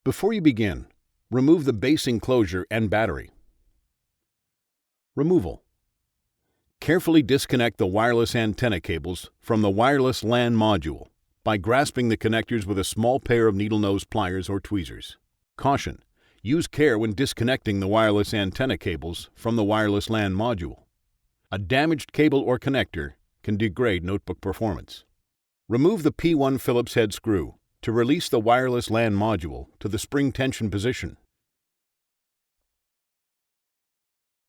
Before you begin, remove the base enclosure and battery. Removal. Carefully disconnect the wireless antenna cables from the wireless LAN module by grasping the connectors with a small pair of needle nose pliers or tweezers. Caution: use care when disconnecting the wireless antenna cables from the wireless LAN module. A damaged cable or connector can degrade notebook performance. Remove the P1 Phillips head screw to release the wireless LAN module to the spring tension position.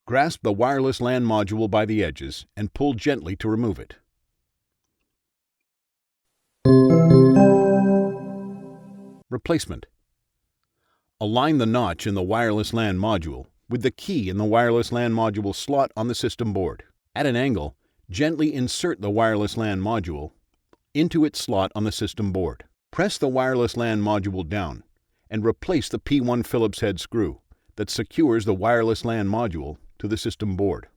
Grasp the wireless LAN module by the edges and pull gently to remove it. Replacement. Align the notch in the wireless LAN module with the key in the wireless LAN module slot on the system board. At an angle, gently insert the wireless LAN module into its slot on the system board. Press the wireless LAN module down and replace the P1 Phillips head screw that secures the wireless LAN module to the system board.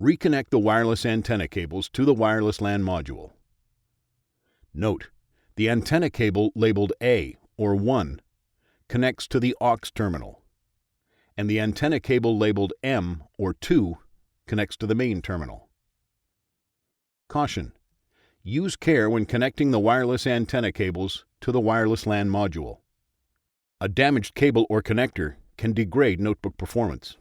Reconnect the wireless antenna cables to the wireless LAN module. Note: the antenna cable labeled A or 1 connects to the aux terminal, and the antenna cable labeled M or 2 connects to the main terminal. Caution: use care when connecting the wireless antenna cables to the wireless LAN module. A damaged cable or connector can degrade notebook performance.